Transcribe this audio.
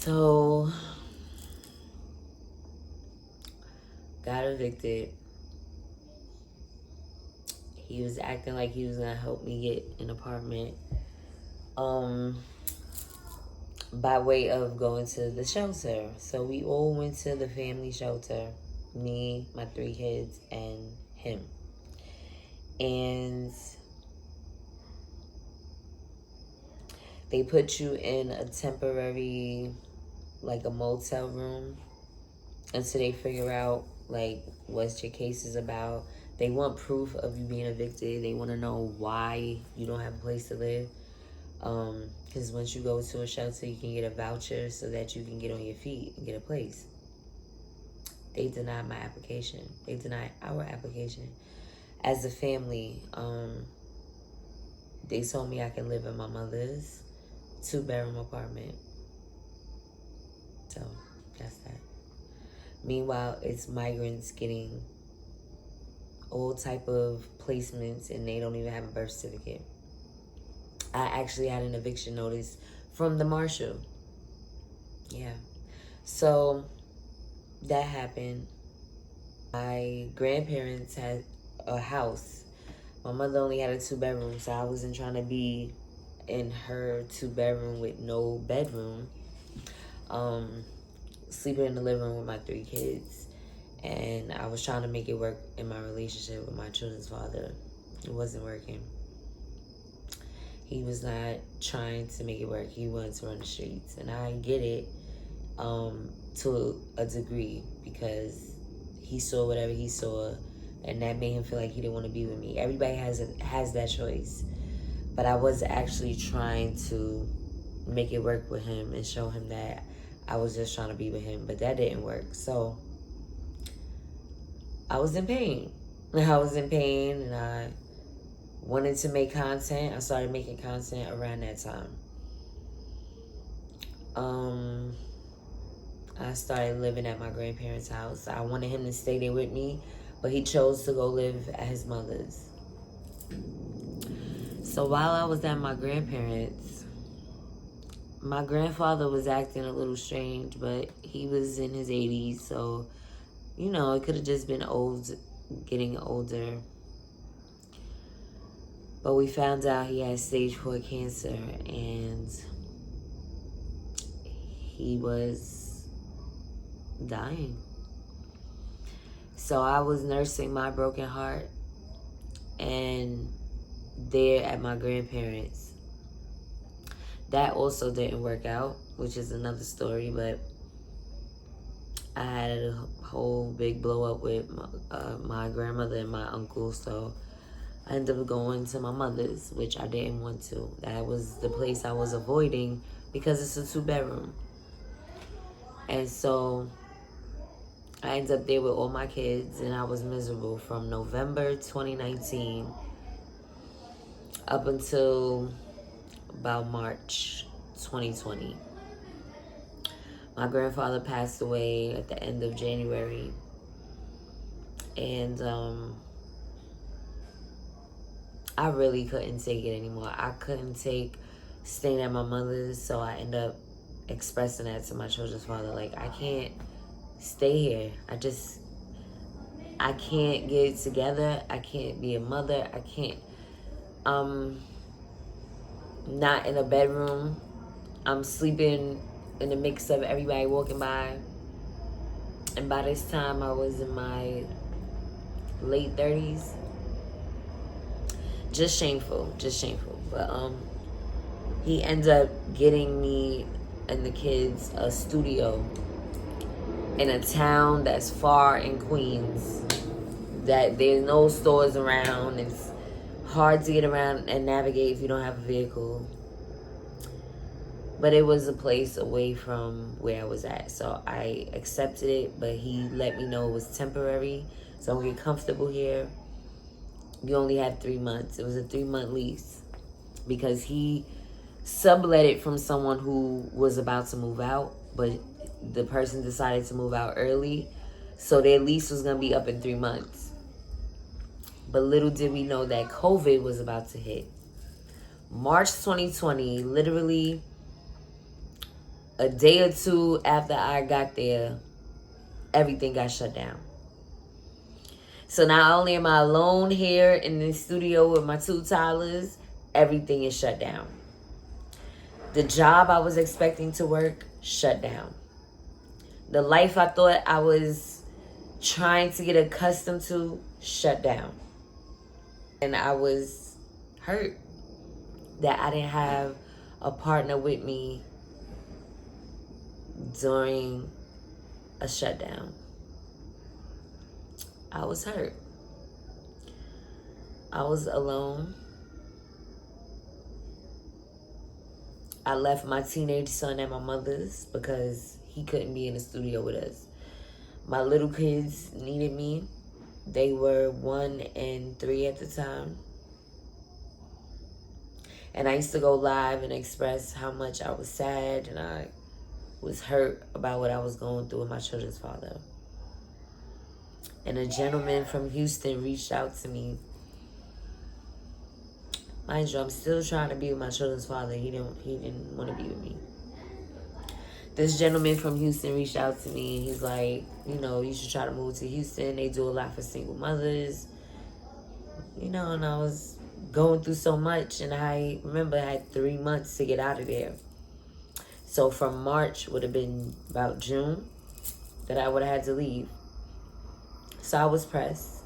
So, got evicted. He was acting like he was gonna help me get an apartment. By way of going to the shelter. So we all went to the family shelter. Me, my 3 kids, and him. And they put you in a temporary, like a motel room, until they figure out like what your case is about. They want proof of you being evicted. They want to know why you don't have a place to live. Because once you go to a shelter, you can get a voucher so that you can get on your feet and get a place. They denied my application. They denied our application. As a family, they told me I can live in my mother's 2-bedroom apartment. So, that's that. Meanwhile, it's migrants getting all type of placements and they don't even have a birth certificate. I actually had an eviction notice from the marshal. Yeah. So, that happened. My grandparents had a house. My mother only had a 2-bedroom, so I wasn't trying to be in her 2-bedroom with no bedroom. Sleeping in the living room with my 3 kids. And I was trying to make it work in my relationship with my children's father. It wasn't working. He was not trying to make it work. He wanted to run the streets. And I get it to a degree, because he saw whatever he saw, and that made him feel like he didn't want to be with me. Everybody has that choice. But I was actually trying to make it work with him and show him that I was just trying to be with him. But that didn't work. So I was in pain. I was in pain, and I wanted to make content. I started making content around that time. I started living at my grandparents' house. I wanted him to stay there with me, but he chose to go live at his mother's. So while I was at my grandparents', my grandfather was acting a little strange, but he was in his 80s, so, you know, it could have just been getting older. But we found out he had stage 4 cancer, and he was dying. So I was nursing my broken heart, and there at my grandparents', that also didn't work out, which is another story. But I had a whole big blow up with my grandmother and my uncle, so I ended up going to my mother's, which I didn't want to. That was the place I was avoiding because it's a 2-bedroom. And so I ended up there with all my kids, and I was miserable from November 2019 up until about March 2020. My grandfather passed away at the end of January. And I really couldn't take it anymore. I couldn't take staying at my mother's, so I ended up expressing that to my children's father. Like, I can't stay here. I can't get it together. I can't be a mother. I can't. Not in a bedroom. I'm sleeping in the mix of everybody walking by. And by this time, I was in my late 30s. Just shameful. But he ended up getting me and the kids a studio in a town that's far in Queens, that there's no stores around. It's hard to get around and navigate if you don't have a vehicle. But it was a place away from where I was at, so I accepted it. But he let me know it was temporary, so don't get comfortable here. You only have 3 months. It was a 3-month lease because he sublet it from someone who was about to move out, but the person decided to move out early, so their lease was going to be up in 3 months. But little did we know that COVID was about to hit. March 2020, literally A day or two after I got there, everything got shut down. So not only am I alone here in the studio with my 2 toddlers, everything is shut down. The job I was expecting to work, shut down. The life I thought I was trying to get accustomed to, shut down. And I was hurt that I didn't have a partner with me during a shutdown. I was hurt. I was alone. I left my teenage son at my mother's because he couldn't be in the studio with us. My little kids needed me. They were 1 and 3 at the time. And I used to go live and express how much I was sad and I was hurt about what I was going through with my children's father. And a gentleman from Houston reached out to me. Mind you, I'm still trying to be with my children's father. He didn't want to be with me. This gentleman from Houston reached out to me and he's like, you know, you should try to move to Houston. They do a lot for single mothers. You know, and I was going through so much, and I remember I had 3 months to get out of there. So from March would have been about June that I would have had to leave. So I was pressed.